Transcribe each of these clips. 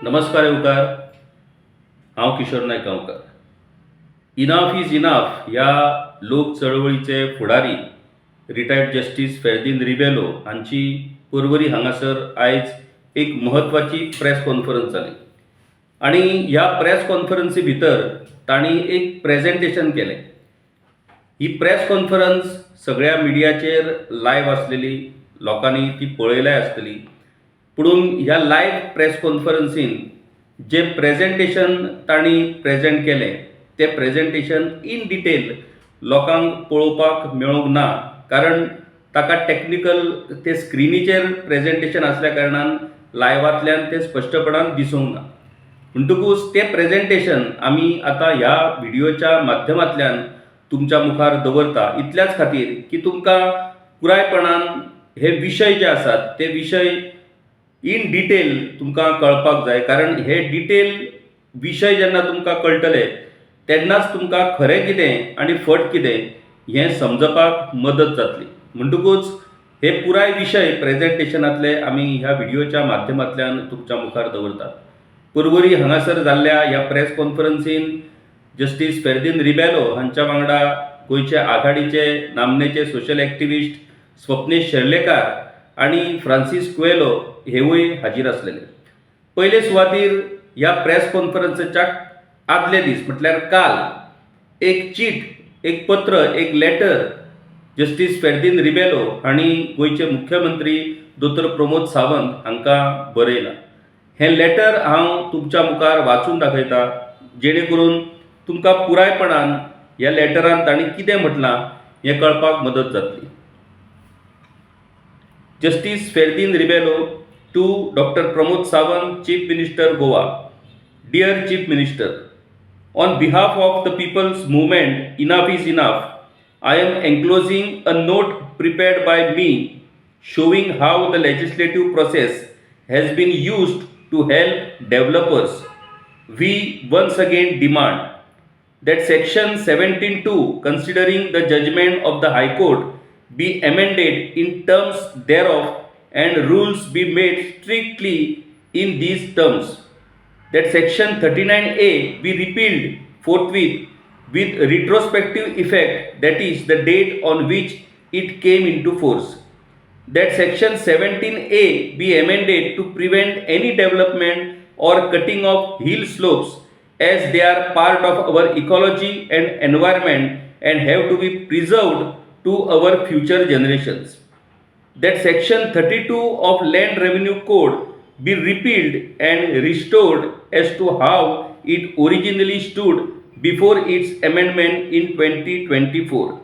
नमस्कार येवकार. हांव किशोर नायक गांवकार. इनाफ इज इनाफ ह्या लोक चळवळीचे फुडारी रिटायर्ड जस्टीस फेर्दिन रिबेलो हांची पर्वरी हांगासर आयज एक महत्वाची प्रेस कॉन्फरन्स जाली आणि ह्या प्रेस कॉन्फरन्सी भितर तांणी एक प्रेजेंटेशन केलें. ही प्रेस कॉन्फरन्स सगळ्या मिडियाचेर लायव्ह आसलेली, लोकांनी ती पळयल्याय आसतली. पुणून ह्या लायव्ह प्रेस कॉन्फरन्सीन जे प्रेजेंटेशन तांणी प्रेजेंट केलें तें प्रेजेंटेशन इन डिटेल लोकांक पळोवपाक मेळूंक ना, कारण ताका टेक्निकल ते स्क्रिनीचेर प्रेजेंटेशन आसल्या कारणान लायव्हांतल्यान तें स्पश्टपणान दिसूंक ना. म्हणटकूच तें प्रेजेंटेशन आमी आतां ह्या व्हिडिओच्या माध्यमांतल्यान तुमच्या मुखार दवरता, इतल्याच खातीर की तुमकां पुरायपणान हे विशय जे आसात ते विशय इन डिटेल तुमकां कळपाक जाय. कारण हे डिटेल विशय जेन्ना तुमकां कळटले तेन्नाच तुमकां खरें कितें आनी फट कितें हें समजपाक मदत जातली. म्हणटकूच हे पुराय विशय प्रेजेंटेशनांतले आमी ह्या व्हिडिओच्या माध्यमांतल्यान तुमच्या मुखार दवरतात. पर्वरी हांगासर जाल्ल्या ह्या प्रेस कॉन्फरन्सीन जस्टीस फेर्दिन रिबेलो हांच्या वांगडा गोंयचे आघाडीचे नामनेचे सोशल एक्टिविस्ट स्वप्नेश शेर्लेकार आणि फ्रांसीस कुएलो हेवूय हाजीर आसलेले. पयले सुवातेर ह्या प्रेस कॉन्फरन्सीच्या आदले दीस म्हटल्यार काल एक चीट, एक पत्र, एक लेटर जस्टीस फेर्दिन रिबेलो हांणी गोंयचे मुख्यमंत्री दोतोर प्रमोद सावंत हांकां बरयलां. हें लेटर हांव तुमच्या मुखार वाचून दाखयतां, जेणे करून तुमकां पुरायपणान ह्या लेटरान तांणी कितें म्हटलां हें कळपाक मदत जातली. Justice Ferdin Ribeiro to Dr. Pramod Sawant, Chief Minister, Goa. Dear Chief Minister, on behalf of the People's Movement Enough is Enough, I am enclosing a note prepared by me showing how the legislative process has been used to help developers. We once again demand that Section 17(2), considering the judgment of the High Court, be amended in terms thereof and rules be made strictly in these terms. That Section 39A be repealed forthwith with retrospective effect, that is the date on which it came into force. That Section 17A be amended to prevent any development or cutting of hill slopes, as they are part of our ecology and environment and have to be preserved to our future generations. That Section 32 of Land Revenue Code be repealed and restored as to how it originally stood before its amendment in 2024.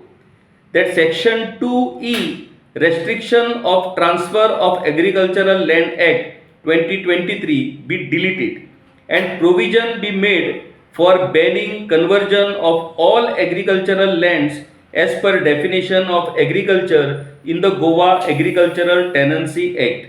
That Section 2E, Restriction of Transfer of Agricultural Land Act 2023 be deleted and provision be made for banning conversion of all agricultural lands as per definition of agriculture in the Goa Agricultural Tenancy Act.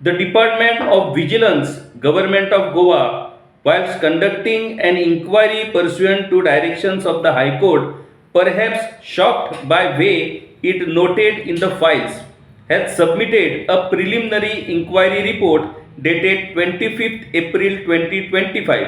The Department of Vigilance, Government of Goa, whilst conducting an inquiry pursuant to directions of the High Court, perhaps shocked by way it noted in the files, has submitted a preliminary inquiry report dated 25th April 2025.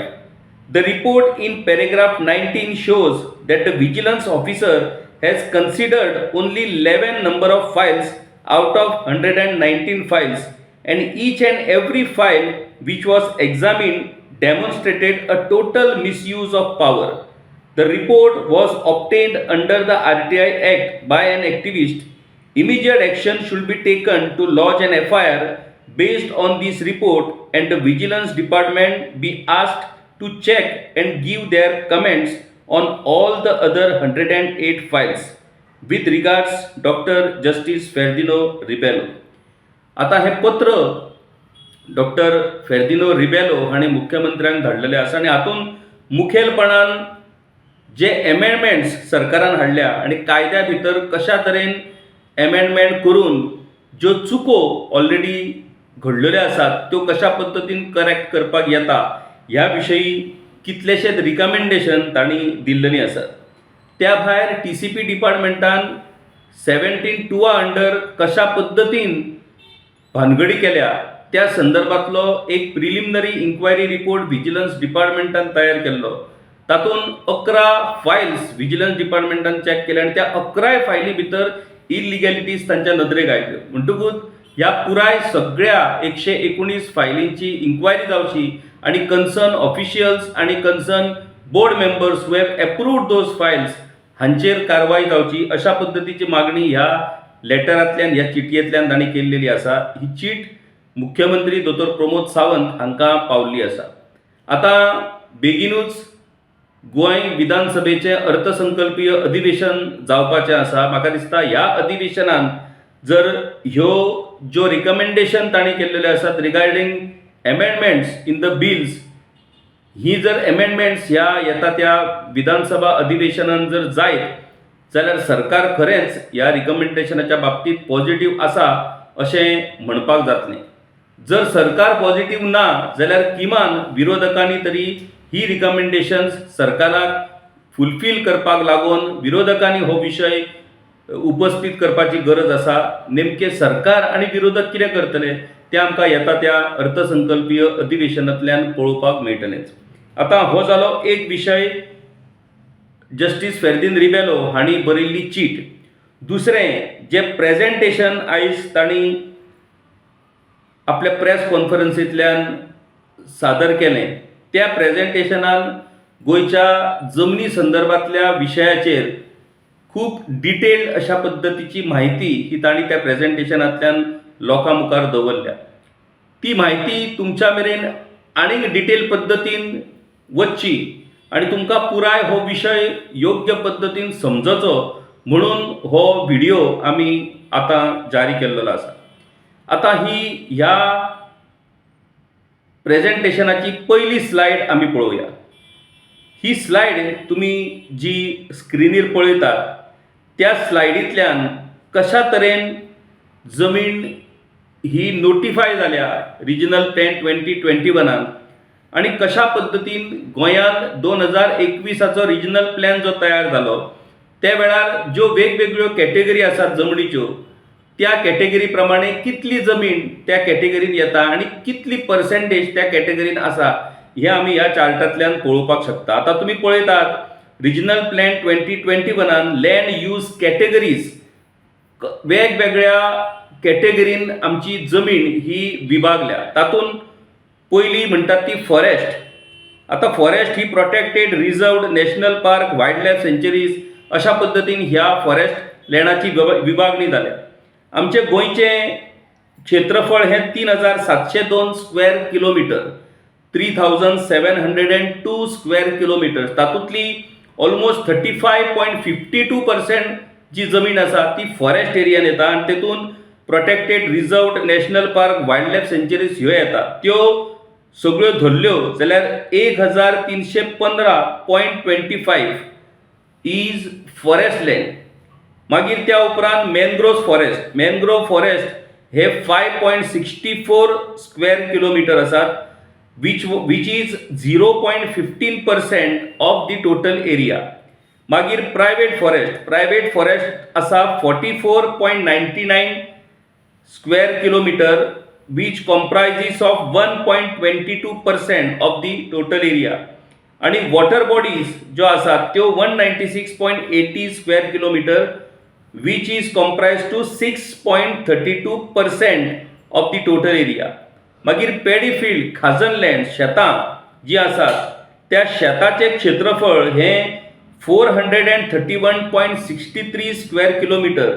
The report in paragraph 19 shows that the vigilance officer has considered only 11 number of files out of 119 files, and each and every file which was examined demonstrated a total misuse of power. The report was obtained under the RTI Act by an activist. Immediate action should be taken to lodge an FIR based on this report, and the Vigilance Department be asked to check and give their comments on all the other 108 files. With regards, Dr. Justice Ferdino Ribeiro. आता हे पत्र doctor फेर्दिनो Rebelo हांणी मुख्यमंत्र्यांक धाडलेलें आसा आनी हातूंत मुखेलपणान जे एमेंडमेंट्स सरकारान हाडल्या आनी कायद्या भितर कशा तरेन एमेंडमेंट करून ज्यो चुको ऑलरेडी घडलेल्यो आसात त्यो कशा पद्दतीन करेक्ट करपाक येता ह्या विशयी कितलेशेच रिकमेंडेशन तांणी दिल्लेलीं आसात. त्या भायर TCP डिपार्टमेंटान 17(2) अंडर कशा पद्दतीन भानगडी केल्या त्या संदर्भातलो एक प्रिलिमिनरी इन्क्वायरी रिपोर्ट व्हिजिलन्स डिपार्टमेंटान तयार केल्लो. तातूंत 11 फायल्स व्हिजिलन्स डिपार्टमेंटान चॅक केले आनी त्या 11 फायली भितर इलिगॅलिटीज तांच्या नदरेक आयल्यो. म्हणटकूच ह्या पुराय सगळ्या 119 फायलींची इन्क्वायरी जावची आनी कन्सर्न ऑफिशियल्स आनी concern board members who have approved those Fayol's हांचेर कारवाय जावची अशा पद्दतीची मागणी ह्या लेटरांतल्यान ह्या चिटयेंतल्यान तांणी केल्लेली आसा. ही चीट मुख्यमंत्री दोतोर प्रमोद सावंत हांकां पावल्ली आसा. आतां बेगीनूच गोंय विधानसभेचें अर्थसंकल्पीय अधिवेशन जावपाचें आसा. म्हाका दिसता ह्या अधिवेशनान जर ह्यो ज्यो रिकमेंडेशन तांणी केल्ल्यो आसात रिगार्डींग एमेंडमेंट्स इन द बिल्स, ही जर एमेंडमेंट्स ह्या येता त्या विधानसभा अधिवेशनान जर जायत जाल्यार सरकार खरेंच ह्या रिकमेंडेशनाच्या बाबतींत पॉझिटिव्ह आसा अशें म्हणपाक जातलें. जर सरकार पॉझिटिव्ह ना जाल्यार किमान विरोधकांनी तरी ही रिकमेंडेशन्स सरकाराक फुलफील करपाक लागून विरोधकांनी हो विशय उपस्थित करपाची गरज आसा. नेमके सरकार आनी विरोधक कितें करतले तें आमकां येता त्या अर्थसंकल्पीय अधिवेशनांतल्यान पळोवपाक मेळटलेंच. आतां हो जालो एक विशय, जस्टीस फेर्दीन रिबेलो हांणी बरयल्ली चीट. दुसरें जे प्रेजेंटेशन आयज तांणी आपल्या प्रेस कॉन्फरन्सींतल्यान सादर केलें, त्या प्रेजेंटेशनान गोंयच्या जमनी संदर्भातल्या विशयाचेर खूब डिटेल्ड अशा पद्दतीची म्हायती ही तांणी त्या प्रेजेंटेशनांतल्यान लोकां मुखार दवरल्या. ती म्हायती तुमच्या मेरेन आनीक डिटेल पद्दतीन वचची आनी तुमकां पुराय हो विशय योग्य पद्दतीन समजचो म्हणून हो व्हिडिओ आमी आतां जारी केल्लो आसा. आतां ह्या प्रेजेंटेशनाची पयली स्लायड आमी पळोवया. ही स्लायड तुमी जी स्क्रिनीर पळयतात त्या स्लायडींतल्यान कशा तरेन जमीन ही नोटिफाय जाल्या रिजनल प्लॅन 2021 आनी कशा पद्दतीन गोंयान 2021चो रिजनल प्लॅन जो तयार जालो त्या वेळार ज्यो वेगवेगळ्यो कॅटेगरी आसात जमनीच्यो त्या कॅटेगरी प्रमाणे कितली जमीन त्या कॅटेगरीन येता आनी कितली पर्सेंटेज त्या कॅटेगरीन आसा हे आमी ह्या चार्टांतल्यान पळोवपाक शकता. आतां तुमी पळयतात regional plan 2021 land use categories वेगवेगळ्या कॅटेगरीन आमची जमीन ही विभागल्या. तातूंत पयली म्हणटात ती फॉरेस्ट. आतां फॉरेस्ट ही protected, reserved, national park, wildlife sanctuaries अशा पद्दतीन ह्या फॉरेस्ट लँडाची विभागणी जाल्या. आमचे गोंयचें क्षेत्रफळ हें 3702 स्क्वेअर किलोमिटर, 3702 स्क्वेअर किलोमिटर. तातूंतली ऑलमोस्ट 35.52% जी जमीन आसा ती फॉरेस्ट एरियान येता आनी तेतून protected, reserved, national park, wildlife sanctuaries ह्यो येता. त्यो सगळ्यो धरल्यो जाल्यार 1315.25 इज फॉरेस्ट लँड. मागीर त्या उपरांत मॅनग्रोव्ह फॉरेस्ट हे 5.64 स्क्वेअर किलोमिटर आसात which is 0.15% of the total area. मागीर प्रायवेट फॉरेस्ट आसा 44.99 square kilometre which comprises of 1.22% of the total area. आणि वॉटर बॉडीज ज्यो आसात त्यो 196.80 square kilometre which is comprised to 6.32% of the total area. मागीर paddy field, खाजन land, शेतां जी आसात त्या शेताचें क्षेत्रफळ हें 431.63 square kilometre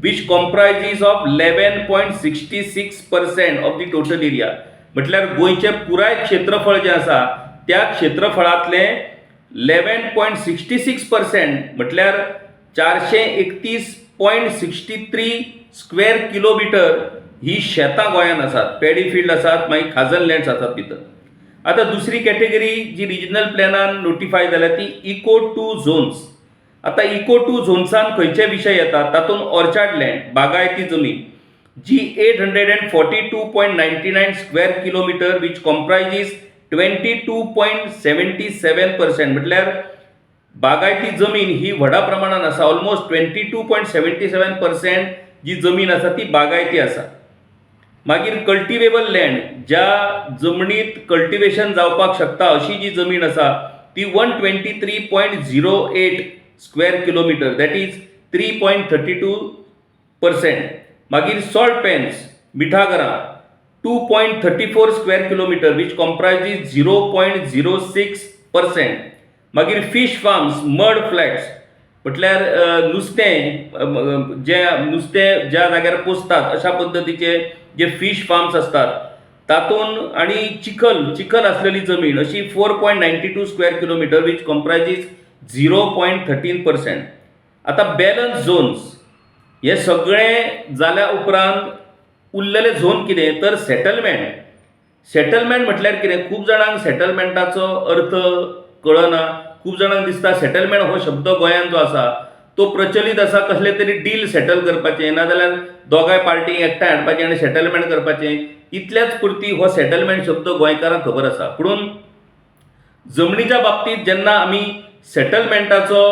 which comprises of 11.66% of the total area. म्हटल्यार गोंयचें पुराय क्षेत्रफळ जें आसा त्या क्षेत्रफळांतलें 11.66% म्हटल्यार 431.63 स्क्वेअर किलोमिटर ही शेतां गोंयान आसात, पॅडी फील्ड आसात, मागीर खाजन लँड्स आसात भितर. आतां दुसरी कॅटेगरी जी रिजनल प्लॅनान नोटिफाय जाल्या ती इको 2 झोन्स. आतां इको 2 झोन्सान खंयचे विशय येतात तातूंत ऑर्चार्ड लँड, बागायती जमीन जी 842.99 स्क्वेअर किलोमिटर which comprises 22.77%. म्हटल्यार बागायती जमीन ही व्हडा प्रमाणान आसा. ऑलमोस्ट 22.77% जी जमीन आसा ती बागायती आसा. मागीर कल्टिवेबल लँड, ज्या जमनीत कल्टिवेशन जावपाक शकता अशी जी जमीन आसा ती 123.08 स्क्वेअर किलोमीटर, दॅट इज 3.32%. मागीर सॉल्ट पॅन्स, मिठागरां 2.34 स्क्वेअर किलोमीटर विच कॉम्प्रायजीस 0.06%. मागीर फिश फार्म्स, मड फ्लॅट्स म्हटल्यार नुस्तें ज्या जाग्यार पोसतात अशा पद्दतीचे जे फिश फार्म्स असतात तातूंत, आणि चिखल असलेली जमीन अशी 4.92 स्क्वेअर किलोमीटर विच कॉम्प्रायजीस 0.13%. आता बॅलन्स झोन्स हे सगळे जाल्या उपरांत उरलेले झोन कितें तर सेटलमेंट म्हटल्यार कितें. खूब जाणांक सेटलमेंटाचो अर्थ कळना. खूब जाणांक दिसता सेटलमेंट हो शब्द गोंयांत जो आसा तो प्रचलीत आसा कसले तरी डील सेटल करपाचें, नाजाल्यार दोगांय पार्टीक एकठांय हाडपाचें आनी सेटलमेंट करपाचें, इतल्याच पुरती हो सेटलमेंट शब्द गोंयकारांक खबर आसा. पुणून जमनीच्या बाबतींत जेन्ना आमी सेटलमेंटाचो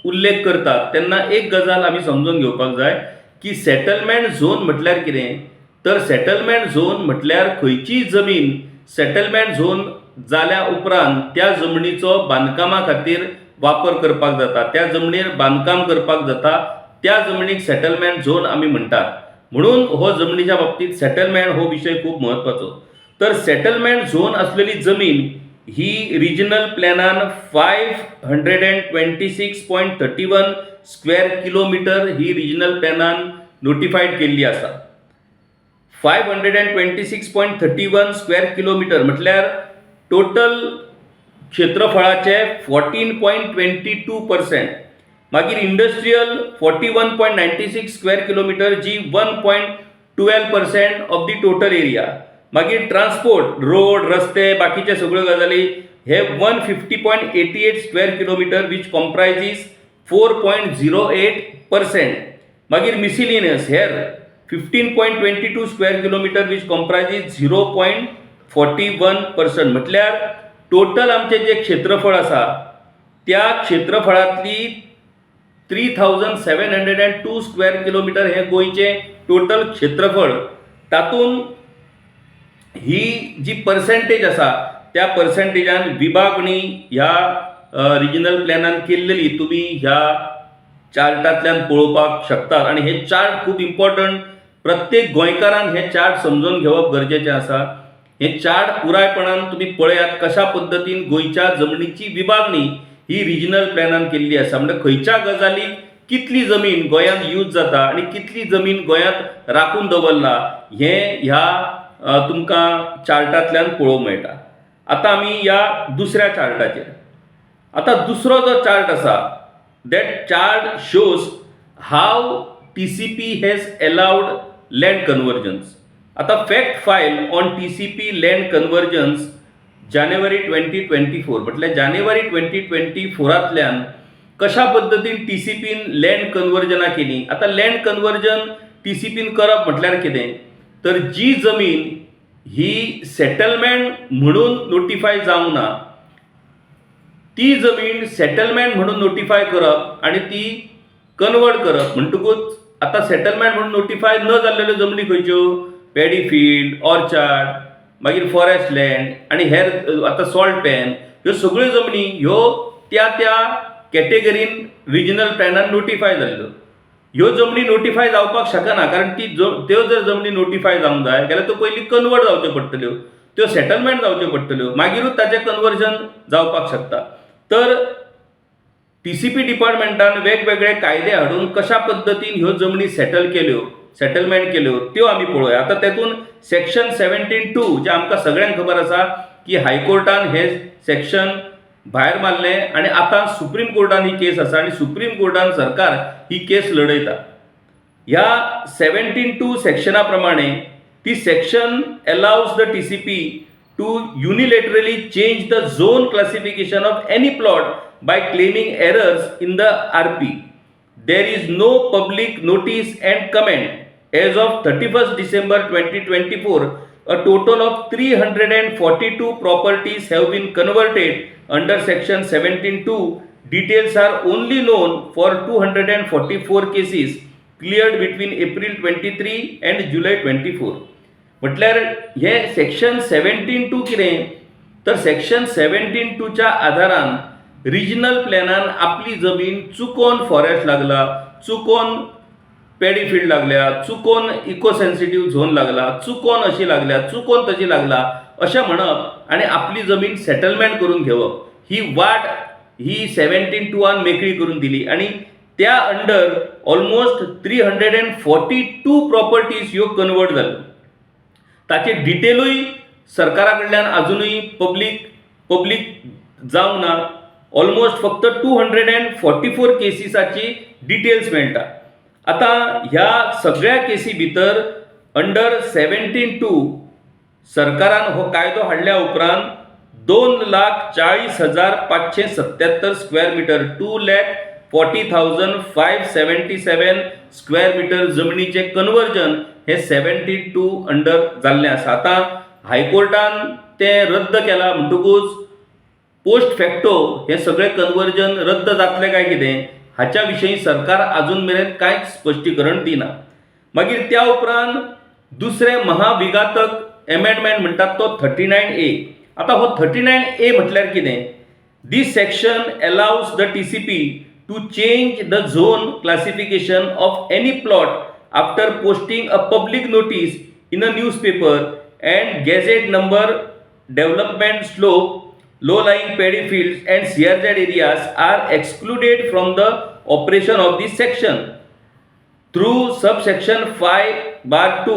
उल्लेख करतात तेन्ना एक गजाल आमी समजून घेवपाक जाय की सेटलमेंट झोन म्हटल्यार कितें तर सेटलमेंट झोन म्हटल्यार खंयची जमीन सेटलमेंट झोन जाल्या उपरांत त्या जमनीचो बांदकामा खातीर वापर करपाक जाता, त्या जमनीर बांदकाम करपाक जाता, त्या जमनीक सेटलमेंट झोन आमी म्हणटात. म्हणून हो जमनीच्या बाबतींत सेटलमेंट हो विशय खूब म्हत्वाचो. तर सेटलमेंट झोन असलेली जमीन ही रिजनल प्लॅनान 526.31 स्क्वेअर किलोमीटर ही रिजनल प्लॅनान नोटिफायड केल्ली आसा. 526.31 स्क्वेअर किलोमीटर म्हटल्यार टोटल क्षेत्रफळाचे 14.22%. मागीर इंडस्ट्रियल 41.96 स्क्वेअर किलोमीटर जी 1.12% ऑफ दी टोटल एरिया. मागीर ट्रान्सपोर्ट, रोड, रस्ते, बाकीचे सगळ्यो गजाली हे 150.88 स्क्वेअर किलोमीटर विच कॉम्प्रायजीस 4.08%. मागीर मिसिलिनियस हेर 15.22 स्क्वेअर किलोमीटर विच कॉम्प्रायजीस 0.41%. म्हटल्यार टोटल आमचें जें क्षेत्रफळ आसा त्या क्षेत्रफळांतली 3702 स्क्वेअर किलोमीटर हे गोंयचें टोटल क्षेत्रफळ. तातूंत ही जी पर्सेंटेज आसा त्या पर्सेंटेजान विभागणी ह्या रिजनल प्लॅनान केल्लेली तुमी ह्या चार्टांतल्यान पळोवपाक शकतात. आनी हे चार्ट खूब इम्पॉर्टंट. प्रत्येक गोंयकारान हे चार्ट समजून घेवप गरजेचें आसा. हे चार्ट पुरायपणान तुमी पळयात कशा पद्दतीन गोंयच्या जमनीची विभागणी ही रिजनल प्लॅनान केल्ली आसा. म्हणजे खंयच्या गजालीक कितली जमीन गोंयांत यूज जाता आनी कितली जमीन गोंयांत राखून दवरला हें ह्या तुमकां चार्टांतल्यान पळोवंक मेळटा. आतां आमी ह्या दुसऱ्या चार्टाचेर. आतां दुसरो जो चार्ट आसा that chart shows how TCP has allowed land conversions. आता fact file on TCP land conversions जानेवारी 2024 म्हटल्यार जानेवारी 2024 कशा पद्दतीन TCPन लँड कन्वर्जना केली. आता लँड कन्वर्जन TCPन करप म्हटल्यार कितें तर जी जमीन ही सेटलमेंट म्हणून नोटिफाय जावंक ना ती जमीन सेटलमेंट म्हणून नोटिफाय करप आनी ती कन्वर्ट करप. म्हणटकूच आता सेटलमेंट म्हणून नोटिफाय न जाल्लेल्यो जमनी खंयच्यो पॅडी फील्ड, ऑर्चार्ड, मागीर फॉरेस्ट लँड आनी हेर आता सॉल्ट पॅन ह्यो सगळ्यो जमनी ह्यो त्या कॅटेगरीन रिजनल प्लॅनान नोटिफाय जाल्ल्यो. ह्यो जमनी नोटिफाय जावपाक शकना कारण त्यो जर जमनी नोटिफाय जावंक जाय जाल्यार त्यो पयलीं कन्वर्ट जावच्यो पडटल्यो, त्यो सेटलमेंट जावच्यो पडटल्यो, मागीरूच ताचें कन्वर्जन जावपाक शकता. तर TCP डिपार्टमेंटान वेगवेगळे कायदे हाडून कशा पद्दतीन ह्यो जमनी सेटलमेंट केल्यो त्यो आमी पळोवया. आतां तेतून सेक्शन 17(2) जे आमकां सगळ्यांक खबर आसा की हायकोर्टान हे सेक्शन भायर मारलें आनी आतां सुप्रीम कोर्टान ही केस आसा आनी सुप्रीम कोर्टान सरकार ही केस लडयता. ह्या 17(2) सेक्शना प्रमाणे ती section allows the TCP to unilaterally change the zone classification of any plot by claiming errors in the RP. There is no public notice and comment. As of 31st December 2024, a total of 342 properties have been converted under section 17(2). Details are only known for 244 cases cleared between April 23 and July 24. म्हटल्यार हे section 17(2) कितें तर section 17(2)च्या आधारान regional प्लॅनान आपली जमीन चुकोन forest लागला, चुकोन paddy field लागल्या, चुकोन eco sensitive zone लागला, चुकोन अशी लागल्या, चुकोन तशी लागला अशें म्हणप आनी आपली जमीन सेटलमेंट करून घेवप ही वाट ही 17(2)आन मेकळी करून दिली आणि त्या अंडर ऑलमोस्ट 342 प्रॉपर्टीज ह्यो कन्वर्ट जाल्यो. ताचे डिटेलूय सरकारा कडल्यान अजूनही पब्लीक जावंक ना. ऑलमोस्ट फक्त 244 केसीसाची डिटेल्स मेळटा. आता ह्या सगळ्या केसी भितर अंडर 17(2) सरकारान हो कायदो हाडल्या उपरांत 2,40,577 स्क्वेअर मिटर 2,40,577 स्क्वेअर मिटर जमनीचे कन्वर्जन हे 17(2) अंडर जाल्लें आसा. आता हायकोर्टान तें रद्द केलां म्हणटकूच पोस्ट फॅक्टो हे सगळे कन्वर्जन रद्द जातले काय कितें हाच्या विशयी सरकार अजून मेरेन कांयच स्पश्टीकरण दिना. मागीर त्या उपरांत दुसरे महाविघातक एमेंडमेंट म्हणटात तो 39A. आता हो 39A म्हटल्यार कितें? This section allows the TCP to change the zone classification of any plot after posting a public notice in a newspaper and gazette number development slope low-lying paddy fields and CRZ areas are excluded from the operation of this section through subsection 5(2)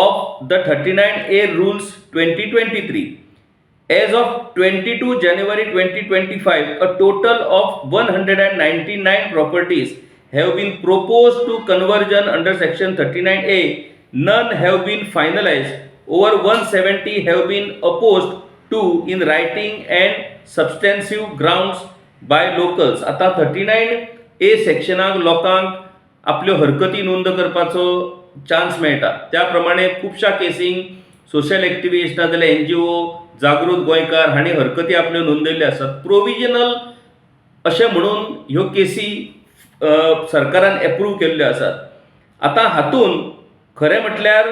of the 39A rules 2023. As of 22 January 2025, a total of 199 properties have been proposed to conversion under section 39A. None have been finalized. Over 170 have been opposed to in writing and substantive grounds by locals. आता 39A सेक्शनाक लोकांक आपल्यो हरकती नोंद करपाचो chance मेळटा. त्या प्रमाणे खुबशा केसींक सोशल एक्टिविस्ट नाजाल्यार NGO जागृत गोंयकार हांणी हरकती आपल्यो नोंदयल्ल्यो आसात. प्रोविजनल अशें म्हणून ह्यो केसी सरकारान एप्रूव्ह केल्ल्यो आसात. आता हातून खरें म्हटल्यार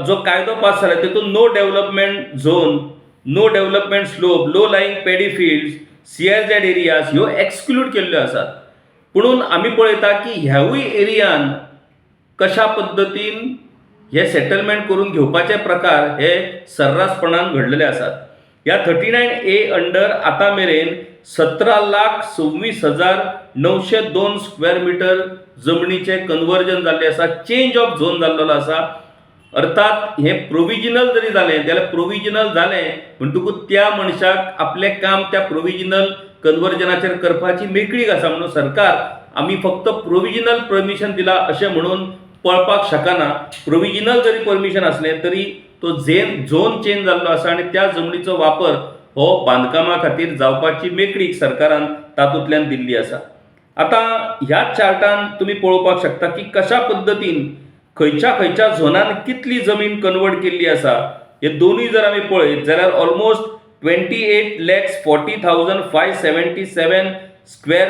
जो कायदो पास जाला तितून no development zone, no development slope, low lying paddy fields, CRZ areas ह्यो एक्सक्लूड केल्ल्यो आसात. पुणून आमी पळयता की ह्यावूय एरियान कशा पद्दतीन हे सेटलमेंट करून घेवपाचे प्रकार हे सर्रासपणान घडलेले आसात. ह्या 39A अंडर आतां मेरेन 17,26,902 स्क्वेअर मिटर जमनीचे कन्वर्जन जाल्ले आसा, चेंज ऑफ झोन जाल्लो आसा. अर्थात हे प्रोविजनल जरी जालें जाल्यार प्रोविजनल जालें म्हणटकूच त्या मनशाक आपलें काम त्या प्रोविजनल कन्वर्जनाचेर करपाची मेकळीक आसा म्हणून सरकार आमी फक्त प्रोविजनल परमिशन दिला अशें म्हणून पळपाक शकना. प्रोविजनल जरी परमिशन असलें तरी तो झोन चेंज जाल्लो आसा आनी त्या जमनीचो वापर हो बांदकामा खातीर जावपाची मेकळीक सरकारान तातूंतल्यान दिल्ली आसा. आता ह्या चार्टान तुमी पळोवपाक शकता की कशा पद्दतीन खंयच्या झोनान कितली जमीन कन्वर्ट केल्ली आसा. हे दोनूय जर आमी पळयत जाल्यार ऑलमोस्ट 28,40,577 स्क्वेअर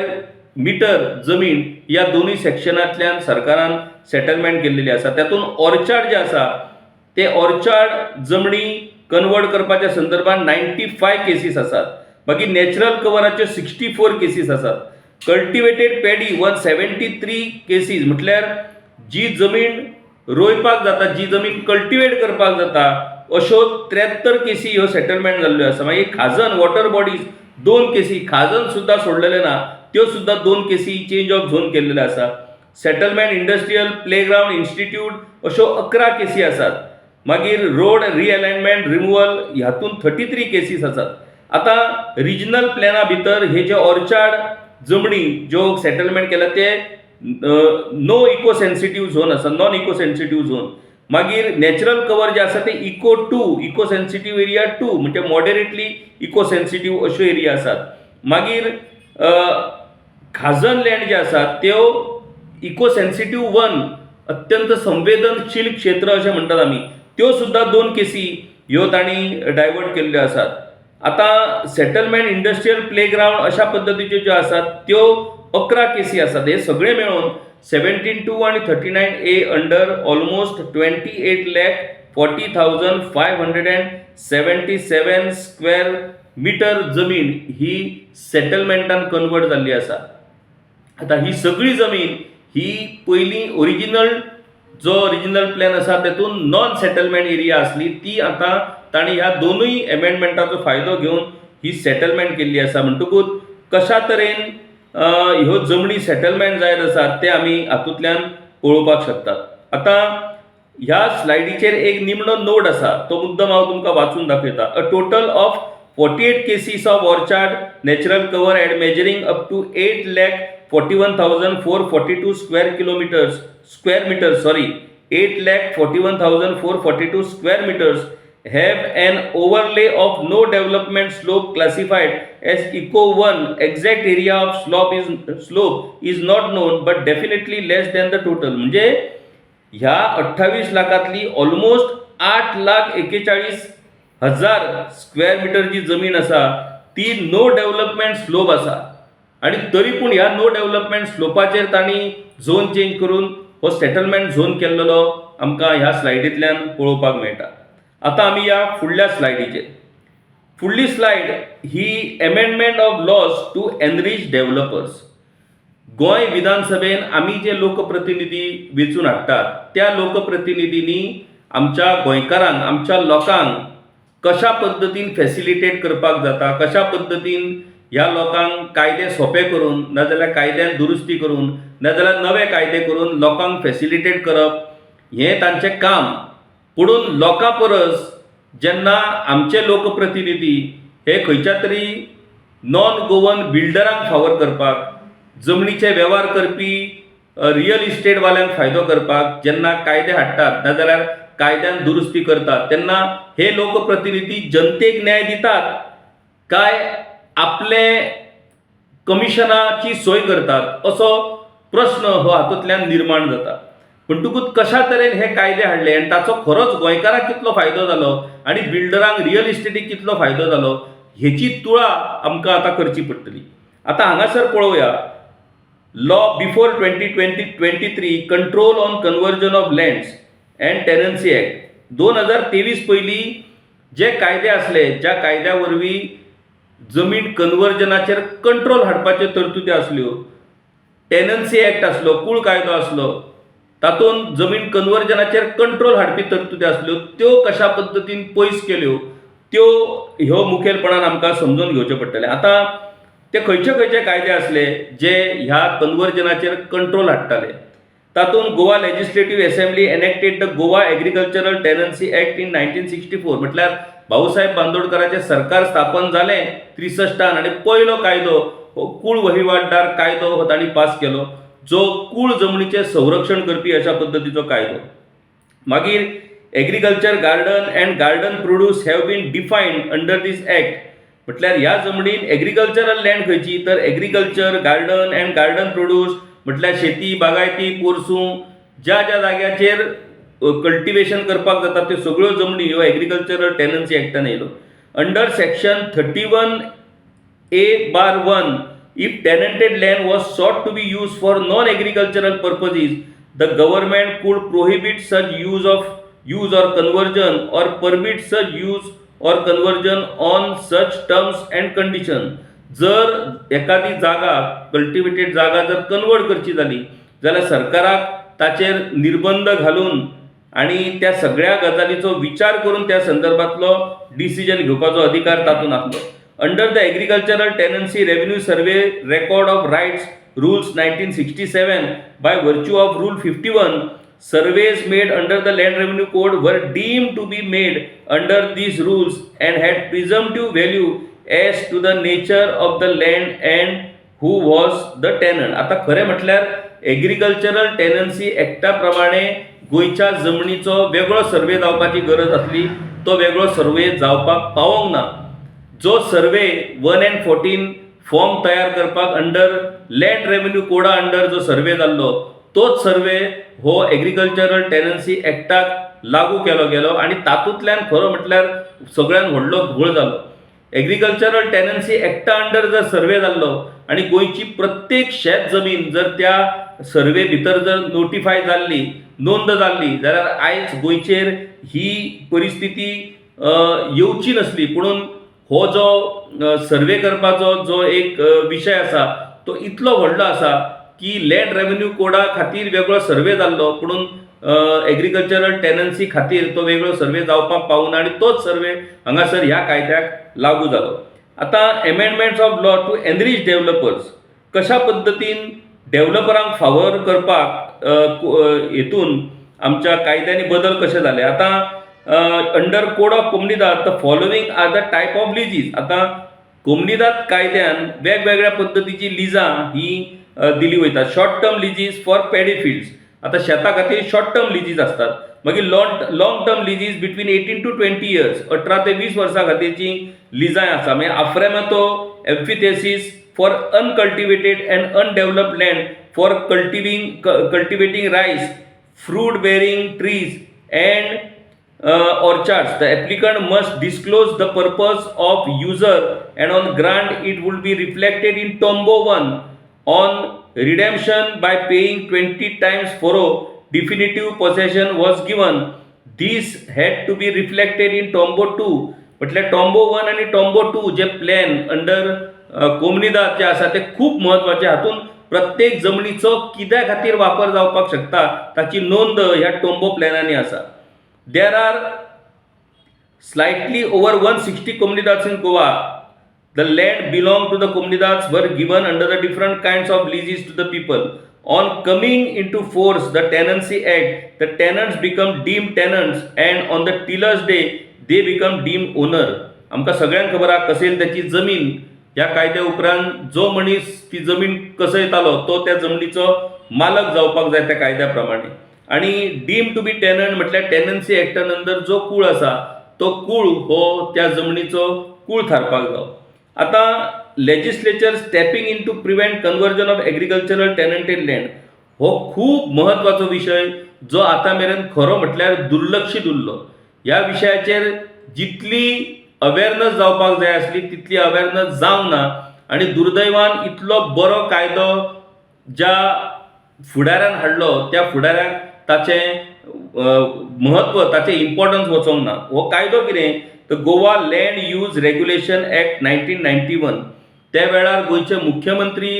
मिटर जमीन ह्या दोनूय सेक्शनांतल्यान सरकारान सेटलमेंट केल्लेली आसा. तातूंत ऑर्चार्ड जे आसा ते ऑर्चार्ड जमनी कन्वर्ट करपाच्या संदर्भात 95 केसीस आसात. मागीर नॅचरल कवराच्यो 64 केसीस आसात. कल्टिवेटेड पॅडी 173 केसीस म्हटल्यार जी जमीन रोयपाक जाता, जी जमीन कल्टिवेट करपाक जाता अश्यो 73 केसी ह्यो सेटलमेंट जाल्ल्यो आसा. मागीर खाजन वॉटर बॉडीज 2 केसी, खाजन सुद्धा सोडलेले ना त्यो सुद्धा 2 केसी चेंज ऑफ झोन केल्लेले आसा. सेटलमेंट इंडस्ट्रियल प्लेग्राउंड इन्स्टिट्यूट अश्यो 11 केसी आसात. मागीर रोड रिअलाइनमेंट रिमुवल ह्यातून 33 केसीस आसात. आता रिजनल प्लॅना भितर हे जे ऑर्चार्ड जमनी ज्यो सेटलमेंट केला ते नो इको सेन्सिटिव्ह झोन आसा, नॉन इको सेन्सिटिव्ह झोन. मागीर नॅचरल कवर जे आसा ते इको 2, इको सेन्सिटिव्ह एरिया 2 म्हणजे मॉडरेटली इको सेन्सिटिव्ह अश्यो एरिया आसात. मागीर खाजन लँड जे आसात त्यो इको सेन्सिटिव्ह 1 अत्यंत संवेदनशील क्षेत्र अशें म्हणटात आमी, त्यो सुद्धा 2 केसी ह्यो तांणी डायवर्ट केल्ल्यो आसात. आता सेटलमेंट इंडस्ट्रियल प्लेग्राउंड अशा पद्दतीच्यो ज्यो आसात त्यो 11 केसी आसात. हे सगळे मेळून 17(2) आणि 39A under almost 28,40,577 square metre जमीन ही सेटलमेंटान कन्वर्ट जाल्ली आसा. आता ही सगळी जमीन ही पयलीं ओरिजिनल प्लॅन आसा तेतून नॉन सेटलमेंट एरिया आसली, ती आता ताणी ह्या दोनूय एमेंडमेंटाचो फायदो घेवन ही सेटलमेंट केल्ली आसा. म्हणटकूच कशा तरेन ह्यो जमनी सेटलमेंट जायत आसात ते आमी हातूंतल्यान पळोवपाक शकतात. आता ह्या स्लायडीचेर एक निमणो नोट आसा, तो मुद्दम हांव तुमकां वाचून दाखयता. A total of 48 cases of orchard natural cover and measuring up to 8,41,442 square meters 8,41,442 square meters have an overlay of no development slope classified as Eco 1. Exact area of slope is not known but definitely less than the total. म्हणजे ह्या 28 लाखातली almost 8,41,000 square metre जी जमीन आसा ती no development slope आसा, आणि तरी पूण ह्या नो डेव्हलपमेंट स्लोपाचेर तांणी झोन चेंज करून हो सेटलमेंट झोन केल्लो आमकां ह्या स्लायडींतल्यान पळोवपाक मेळटा. आता आमी या फुडल्या स्लायडीचेर. फुडली स्लायड ही amendment of laws to enrich developers. गोंय विधानसभेन आमी जे लोकप्रतिनिधी वेंचून हाडटात त्या लोकप्रतिनिधींनी आमच्या गोंयकारांक, आमच्या लोकांक कशा पद्दतीन फॅसिलिटेट करपाक जाता, कशा पद्दतीन ह्या लोकांक कायदे सोपे करून, नाजाल्यार कायद्यान दुरुस्ती करून, नाजाल्यार नवे कायदे करून लोकांक फॅसिलिटेट करप, हें तांचें काम. पुणून लोकां परस जेन्ना आमचे लोकप्रतिनिधी हे खंयच्या तरी नॉन गोवन बिल्डरांक फावर करपाक, जमनीचे वेव्हार करपी रियल इस्टेट वाल्यांक फायदो करपाक जेन्ना कायदे हाडटात, नाजाल्यार कायद्यान दुरुस्ती करतात, तेन्ना हे लोकप्रतिनिधी जनतेक न्याय दितात काय आपले कमिशनाची सोय करतात, असो प्रश्न हो हातूंतल्यान निर्माण जाता. म्हणटकूच कशा तरेन हे कायदे हाडले आनी ताचो खरोच गोंयकारांक कितलो फायदो जालो आणि बिल्डरांक रियल इस्टेटीक कितलो फायदो जालो हेची तुळा आमकां आतां करची पडटली. आता हांगासर पळोवया. Law before 2023 control on conversion of lands and tenancy act 2023 पयलीं जे कायदे आसले, ज्या कायद्या वरवीं जमीन कन्वर्जनाचेर कंट्रोल हाडपाच्यो तरतुदी आसल्यो, टेनन्सी ॲक्ट आसलो, कूळ कायदो आसलो, तातूंत जमीन कन्वर्जनाचेर कंट्रोल हाडपी तरतुदी आसल्यो, त्यो कशा पद्दतीन पयस केल्यो त्यो ह्यो मुखेलपणान आमकां समजून घेवचें पडटलें. आतां ते खंयचे कायदे आसले जे ह्या कन्वर्जनाचेर कंट्रोल हाडटाले. तातूंत Goa legislative assembly enacted the Goa agricultural tenancy act in 1964. म्हटल्यार भाऊसाहेब बांदोडकराचें सरकार स्थापन जालें 63 आनी पयलो कायदो हो कूळ वहिवाटदार कायदो हो तांणी पास केलो, जो कूळ जमनीचें संरक्षण करपी अशा पद्दतीचो कायदो. मागीर agriculture garden and garden produce have been defined under this act. म्हटल्यार ह्या जमनीन एग्रीकल्चरल लँड खंयची तर agriculture garden and garden produce म्हटल्यार शेती, बागायती, पोरसूं, ज्या जाग्याचेर कल्टिवेशन करपाक जाता त्यो सगळ्यो जमनी ह्यो एग्रीकल्चरल टेनन्सी ॲक्टान येयलो. Under section 31A(1) if tenanted land was sought to be used for non-agricultural purposes, the government could prohibit such use or conversion or permit such use or conversion on such terms and conditions. जर एखादी जागा, cultivated जागा जर convert करची जाली जाल्यार सरकाराक ताचेर निर्बंध घालून आणि त्या सगळ्या गजालीचो विचार करून त्या संदर्भातलो डिसिजन घेवपाचो अधिकार तातूंत आसलो. Under the agricultural tenancy revenue survey record of rights rules 1967 by virtue of rule 51, surveys made under the land revenue code were deemed to be made under these rules and had presumptive value as to the nature of the land and who was the tenant. आता खरें म्हटल्यार agricultural tenancy ॲक्टा प्रमाणे गोंयच्या जमनीचो वेगळो सर्वे जावपाची गरज आसली, तो वेगळो सर्वे जावपाक पावोंक ना. जो सर्वे 1 and 14 फॉर्म तयार करपाक अंडर लँड रेव्हेन्यू कोडा अंडर जो सर्वे जाल्लो, तोच सर्वे हो एग्रीकल्चरल टेनन्सी ॲक्टाक लागू केलो गेलो आणि तातूंतल्यान खरो म्हटल्यार सगळ्यान व्हडलो घोळ जालो. एग्रीकल्चरल टेनन्सी ॲक्टा अंडर जर सर्वे जाल्लो आणि गोंयची प्रत्येक शेत जमीन जर त्या सर्वे भितर जर नोटिफाय जाल्ली, नोंद जाल्ली जाल्यार आयज गोंयचेर ही परिस्थिती येवची नसली. पुणून हो जो सर्वे करपाचो जो एक विशय आसा तो इतलो व्हडलो आसा की लँड रेव्हेन्यू कोडा खातीर वेगळो सर्वे जाल्लो, पुणून एग्रीकल्चरल टेनन्सी खातीर तो वेगळो सर्वे जावपाक पावना आनी तोच सर्वे हांगासर ह्या कायद्याक लागू जालो. आतां amendments of law to enrich developers, कशा पद्दतीन डेव्हलपरांक फावर करपाक हेतून आमच्या कायद्यांनी बदल कशे जाले. आतां अंडर कोड ऑफ कोमनिदाद the following are the type of leases. आतां कोमनिदाद कायद्यान वेगवेगळ्या पद्दतीची लिजां ही दिली वयता. Short term leases for paddy fields, आतां शेता खातीर शॉर्ट टर्म लिजीस असतात. मागीर long term leases between 18 to 20 years, 18 ते 20 वर्सां खातीरची लिजांय आसा. मागीर आफ्रेमातो emphyteusis for uncultivated and undeveloped land for cultivating rice, fruit bearing trees and orchards. The applicant must disclose the purpose of user and on grant it would be reflected in Tombo 1. On redemption by paying 20 times furrow, definitive possession was given. This had to be reflected in Tombo 2. म्हटल्यार Tombo 1 आणि Tombo 2 जे plan under कोमनिदाद जे आसा ते खूप महत्वाचे. हातून प्रत्येक जमनीचो कित्या खातीर वापर जावपाक शकता ताची नोंद ह्या टोम्बो प्लॅनांनी आसा. There are slightly over 160 comunidades in Goa. The land belonged to the comunidades were given under the different kinds of leases to the people. On coming into force the Tenancy Act, the tenants become deemed tenants and on the tiller's day they become deemed owner. आमकां सगळ्यांक खबर आहा कसेल त्याची जमीन ह्या कायद्या उपरांत जो मनीस ती जमीन कसयतालो तो त्या जमनीचो मालक जावपाक जाय त्या कायद्या प्रमाणे. आणि डीम टू बी टेनंट म्हटल्यार टेनन्सी एक्टान अंडर जो कूळ आसा तो कूळ हो त्या जमनीचो कूळ थारपाक जावो. आतां legislature stepping in to prevent conversion of agricultural tenanted land हो खूब महत्वाचो विशय जो आतां मेरेन खरो म्हटल्यार दुर्लक्षीत उरलो. ह्या विशयाचेर जितली अवेरनस जावपाक जाय आसली तितली अवेरनस जावंक ना आनी दुर्दैवान इतलो बरो कायदो ज्या फुडाऱ्यान हाडलो त्या फुडाऱ्याक ताचें महत्व ताचें इम्पॉर्टन्स वचोंक ना. हो कायदो कितें तर Goa land use regulation act 1991. त्या वेळार गोंयचे मुख्यमंत्री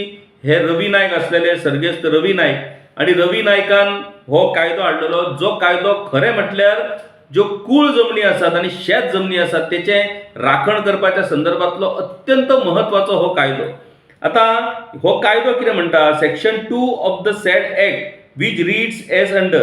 हे रवी नायक आसलेले, सर्गेस्त रवी नायक. आणि रवी नायकान हो कायदो हाडलेलो जो कायदो खरें म्हटल्यार ज्यो कूळ जमनी आसात आनी शेत जमनी आसात तेचे राखण करपाच्या संदर्भातलो अत्यंत महत्वाचो हो कायदो. आता हो कायदो कितें म्हणटा, section 2 of the sad act which reads as under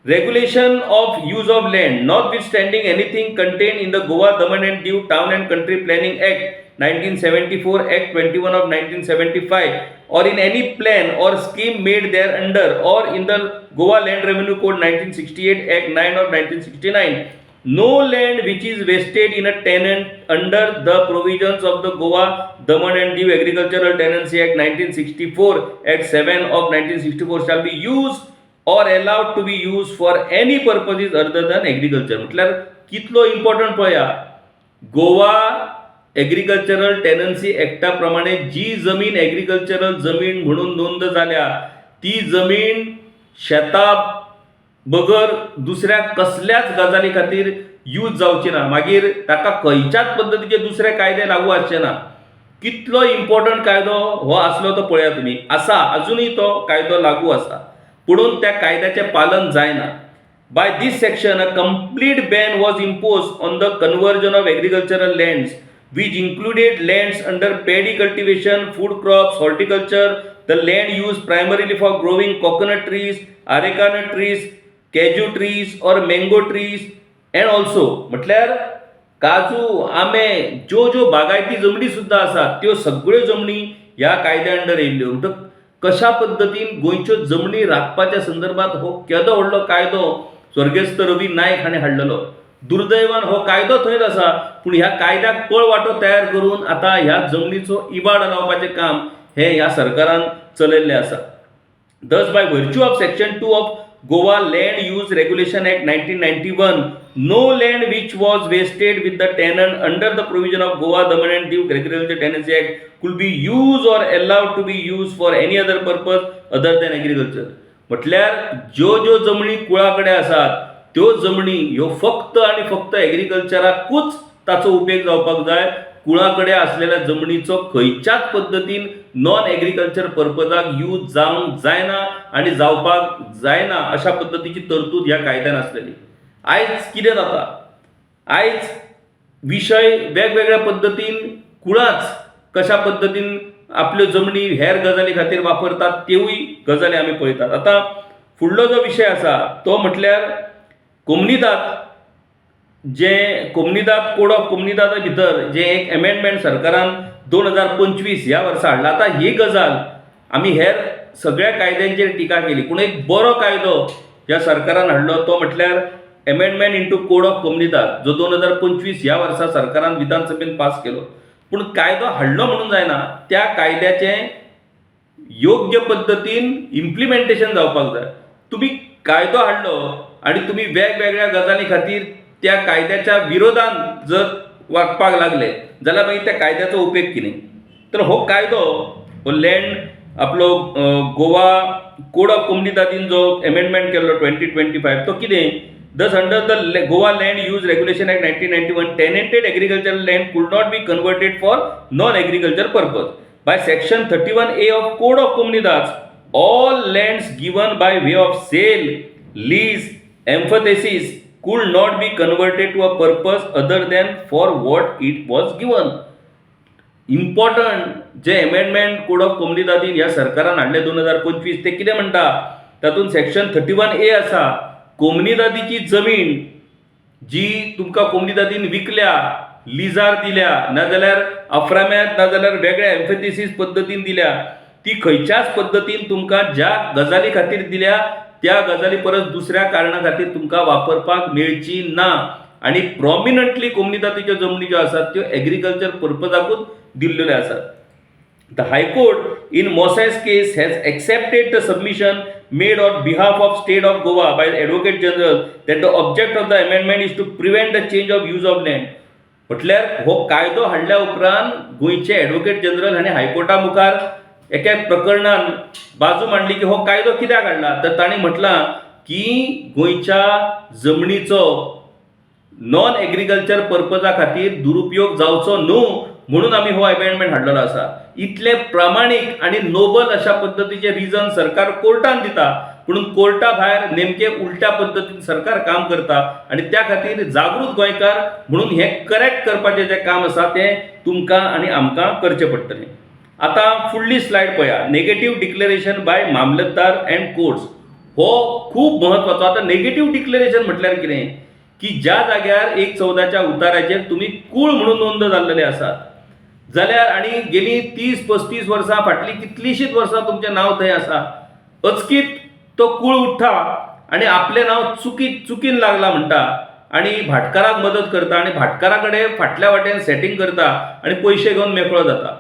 regulation of use of land notwithstanding anything contained in the Goa Daman and Diu Town and Country Planning Act 1974, Act 21 of 1975 or in any plan or scheme made thereunder or in the Goa Land Revenue Code 1968, Act 9 of 1969, no land which is vested in a tenant under the provisions of the Goa Daman and Diu Agricultural Tenancy Act 1964, Act 7 of 1964 shall be used or allowed to be used for any purposes other than agriculture. म्हटल्यार कितलो important पळया, Goa agricultural tenancy एक्टा प्रमाणे जी जमीन agricultural जमीन म्हणून नोंद जाल्या ती जमीन शेता बगर दुसऱ्या कसल्याच गजाली खातीर यूज जावची ना. मागीर ताका खंयच्याच पद्दतीचे दुसरे कायदे लागू आसचे ना. कितलो इम्पॉर्टंट कायदो हो आसलो तो पळया तुमी. आसा, अजूनही तो कायदो लागू आसा, पुणून त्या कायद्याचे पालन जायना. By this section a complete ban was imposed on the conversion of agricultural lands which included lands under paddy cultivation, food crops, horticulture, the land used primarily for growing coconut trees, areca trees, cashew trees or mango trees and also म्हटल्यार काजू, आंबे, ज्यो बागायती जमनी सुद्धा आसात त्यो सगळ्यो जमनी ह्या कायद्या अंडर येयल्ल्यो. म्हणटक कशा पद्दतीन गोंयच्यो जमनी राखपाच्या संदर्भात हो केदो व्हडलो कायदो स्वर्गेस्त रवी नायक हाणें हाडलेलो. दुर्दैवान हो कायदो थंयच आसा, पूण ह्या कायद्याक पळवाटो तयार करून आता ह्या जमनीचो इबाड लावपाचें काम हे ह्या सरकारान चलयल्लें आसा. Thus by virtue of section 2 of Goa Land Use Regulation Act 1991, no land which was vested with the tenant under the provision of Goa, Daman and Diu Agriculture Tenancy Act could be used or allowed to be used for any other purpose other than agriculture. म्हटल्यार ज्यो जमनी कुळाकडे आसात त्यो जमनी ह्यो फक्त आणि फक्त एग्रीकल्चराकूच ताचो उपयोग जावपाक जाय. कुळाकडे असलेल्या जमनीचो खंयच्याच पद्दतीन नॉन एग्रीकल्चर पर्पजाक यूज जावंक जायना आणि जावपाक जायना अशा पद्दतीची तरतूद ह्या कायद्यान आसलेली. आयज कितें जाता, आयज विशय वेगवेगळ्या पद्दतीन कुळाच कशा पद्दतीन आपल्यो जमनी हेर गजाली खातीर वापरतात त्योय गजाली आमी पळयतात. आता फुडलो जो विशय आसा तो म्हटल्यार कोमनीदाद. जे कोमनीदाद कोड ऑफ कोमनीदादा भितर जे एक अमेंडमेंट सरकारान 2025 ह्या वर्सा हाडला. आता ही गजाल आमी हेर सगळ्या कायद्यांचेर टिका केली, पूण एक बरो कायदो ह्या सरकारान हाडलो तो म्हटल्यार अमेंडमेंट इंटू कोड ऑफ कोमनीदाद, जो 2025 ह्या वर्सा सरकारान विधानसभेन पास केलो. पूण कायदो हाडलो म्हणून जायना, त्या कायद्याचें योग्य पद्दतीन इम्प्लिमेंटेशन जावपाक जाय. तुम्ही कायदो हाडलो आणि तुम्ही वेगवेगळ्या गजाली खातीर त्या कायद्याच्या विरोधान जर वागपाक लागले जाल्यार मागीर त्या कायद्याचो उपेग कितें. तर हो कायदो, हो लँड आपलो गोवा कोड ऑफ कोमनीदादीन जो अमेंडमेंट केल्लो 2025 तो कितें. Thus, under the Goa Land Use Regulation Act 1991, tenanted agricultural land could not be converted for non-agriculture purpose. By Section 31A of Code of Comunidades, all lands given by way of sale, lease, emphasis could not be converted to a purpose other than for what it was given. Important जे amendment code of कोमनीदादीन ह्या सरकारान हाडले 2025 ते कितें म्हणटा, तातूंत section 31A आसा. कोमनीदादीची जमीन जी तुमकां कोमनीदादीन विकल्या, लिजार दिल्या, नाजाल्यार अफ्राम्यांत नाजाल्यार वेगळ्या एम्फेसिस पद्दतीन दिल्या, ती खंयच्याच पद्दतीन तुमकां ज्या गजाली खातीर दिल्या त्या गजाली परस दुसऱ्या कारणां खातीर तुमकां वापरपाक मेळची ना. आणि प्रॉमिनंटली कोमनीदादीच्यो जमनी ज्यो आसात त्यो एग्रीकल्चर पर्पजाकूच दिल्ल्यो आसात. The High Court in Mosai's case has accepted the submission made on behalf of State of Goa by the Advocate General that the object of the amendment is to prevent the change of use of land. म्हटल्यार हो कायदो हाडल्या उपरांत गोंयचे advocate general हांणी हायकोर्टा मुखार एका प्रकरणान बाजू मांडली की हो कायदो कित्याक हाडला. तर तांणी म्हटलां की गोंयच्या जमनीचो नॉन एग्रीकल्चर पर्पजा खातीर दुरुपयोग जावचो न्हू म्हणून आमी हो अमेंडमेंट हाडलेलो आसा. इतले प्रामाणीक आणि नोबल अशा पद्दतीचे रिजन सरकार कोर्टान दिता, म्हणून कोर्टा भायर नेमके उलट्या पद्दतीन सरकार काम करता. आणि त्या खातीर जागृत गोंयकार म्हणून हे करेक्ट करपाचें जें काम आसा तें तुमकां आनी आमकां करचें पडटलें. आतां फुडली स्लायड पळया. Negative declaration by mamlatdar and courts. हो खूब म्हत्वाचो. आतां नेगेटिव्ह डिक्लेरेशन म्हटल्यार कितें की ज्या जाग्यार 1/14च्या उतार्याचेर तुमी कूळ म्हणून नोंद जाल्लेले आसात जाल्यार आनी गेली 30-35 वर्सां फाटली कितलीशीच वर्सां तुमचें नांव थंय आसा, अचकीत तो कूळ उठ्ठा आनी आपलें नांव चुकीन लागला म्हणटा आनी भाटकाराक मदत करता आनी भाटकारा कडेन फाटल्या वाटेन सेटींग करता आनी पयशे घेवन मेकळो जाता.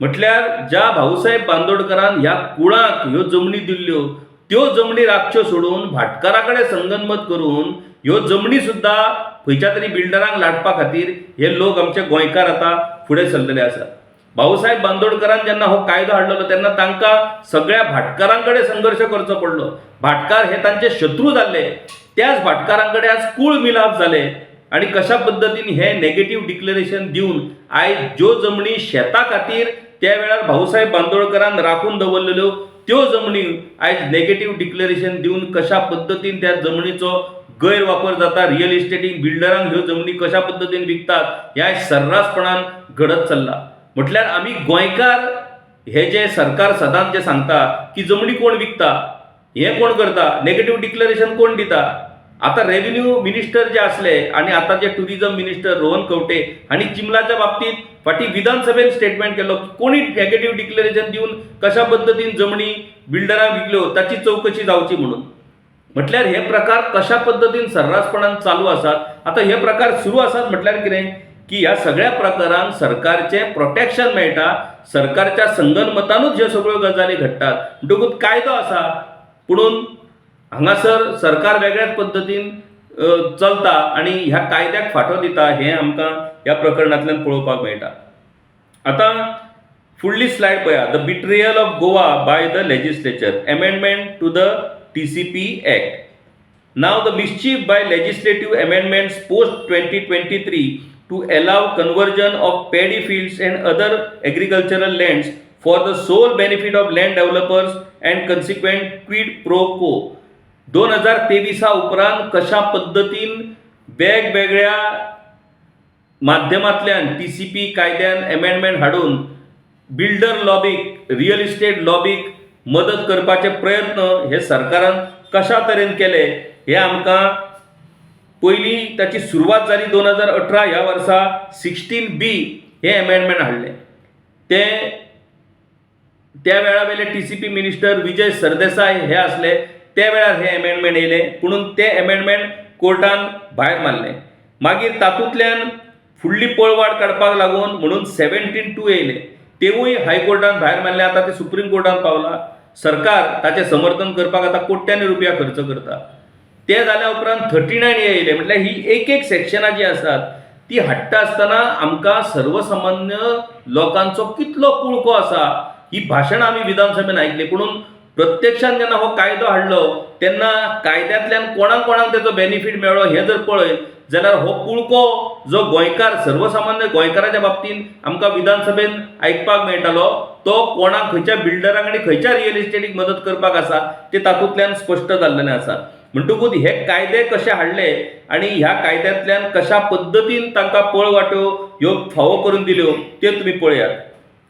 म्हटल्यार ज्या भाऊसाहेब बांदोडकरान ह्या कुळाक ह्यो जमनी दिल्ल्यो त्यो जमनी राखच्यो सोडून भाटकारा कडेन संगनमत करून ह्यो जमनी सुद्धा खंयच्या तरी बिल्डरांक लाटपा खातीर हे लोक आमचे गोंयकार आतां फुडें सरलेले आसात. भाऊसाहेब बांदोडकरान जेन्ना हो कायदो हाडलो तेन्ना तांकां सगळ्या भाटकारां कडेन संघर्श करचो पडलो. भाटकार हे तांचे शत्रू जाल्ले, त्याच भाटकारां कडेन आज कूळ मिलाप जाले आणि कशा पद्दतीन हे नेगेटिव्ह डिक्लेरेशन दिवन आयज ज्यो जमनी शेता खातीर त्या वेळार भाऊसाहेब बांदोडकरान राखून दवरलेल्यो त्यो जमनी आयज नेगेटिव्ह डिक्लेरेशन दिवन कशा पद्दतीन त्या जमनीचो गैरवापर जाता, रियल इस्टेटीक बिल्डरांक ह्यो जमनी कशा पद्दतीन विकतात ह्या सर्रासपणान घडत चल्ला. म्हटल्यार आमी गोंयकार हे जे सरकार सदांच जे सांगता की जमनी कोण विकता, हे कोण करता, नेगेटिव्ह डिक्लेरेशन कोण दिता. आता रेव्हेन्यू मिनिस्टर जे असले आणि आता जे टुरिझम मिनिस्टर रोहन खंवटे हांणी चिमलाच्या बाबतीत फाटी विधानसभेत स्टेटमेंट केलो की कोणी नेगेटिव्ह डिक्लेरेशन दिवन कशा पद्दतीन जमनी बिल्डरांक विकल्यो ताची चौकशी जावची म्हणून. म्हटल्यार हे प्रकार कशा पद्दतीन सर्रासपणान चालू आसात. आता हे प्रकार सुरू आसात म्हटल्यार कितें की ह्या सगळ्या प्रकारांक सरकारचें प्रोटेक्शन मेळटा, सरकारच्या संगनमतानूच ह्यो सगळ्यो गजाली घडटात. म्हणटकूच कायदो आसा, पुणून हांगासर सरकार वेगळ्याच पद्दतीन चलता आनी ह्या कायद्याक फाटो दिता हें आमकां ह्या प्रकरणांतल्यान पळोवपाक मेळटा. आतां फुडली स्लायड पळया. The betrayal of Goa by the legislature, amendment to the TCP Act. Now the mischief by legislative amendments post 2023 to allow conversion of paddy fields and other agricultural lands for the sole benefit of land developers and consequent quid pro quo. 2023 उपरांत कशा पद्धतीन वेगवेगळ्या माध्यमांतल्यान TCP कायद्यान amendment हाडून builder लॉबीक, real estate लॉबीक मदत करपाचे प्रयत्न हे सरकारान कशा तरेन केले हे आमकां पयलीं ताची सुरवात जाली 2018 ह्या वर्सा 16B हे अमेंडमेंट हाडले. त्या वेळा वेले TCP मिनिस्टर विजय सरदेसाय हे असले, त्या वेळार हे अमेंडमेंट येयले, पुणून ते अमेंडमेंट कोर्टान भायर मारले. मागीर तातूंतल्यान फुडली पळवाट काडपाक लागून म्हणून 17(2) येयले, तेवूय हायकोर्टान भायर मारले. आता ते सुप्रीम कोर्टान पावला. सरकार ताचे समर्थन करपाक आता कोट्यांनी रुपया खर्च करता. ते जाल्या उपरांत 39 येयले. म्हटल्यार ही एक सेक्शनां जी आसात ती हाडटा आसतना आमकां सर्वसामान्य लोकांचो कितलो कुळको आसा ही भाशणां आमी विधानसभेन आयकली. पुणून प्रत्यक्षान जेन्ना हो कायदो हाडलो तेन्ना कायद्यांतल्यान कोणाक कोणाक तेजो बेनिफीट मेळ्ळो हें जर पळयत जाल्यार हो कुळको जो गोंयकार, सर्वसामान्य गोंयकाराच्या बाबतीन आमकां विधानसभेन आयकपाक मेळटालो तो कोणाक, खंयच्या बिल्डरांक आनी खंयच्या रियल इस्टेटीक मदत करपाक आसा ते तातूंतल्यान स्पश्ट जाल्लें आसा. म्हणटकूच हे कायदे कशे हाडले आनी ह्या कायद्यांतल्यान कशा पद्दतीन तांकां पळवाट्यो ह्यो फावो करून दिल्यो त्यो तुमी पळयात.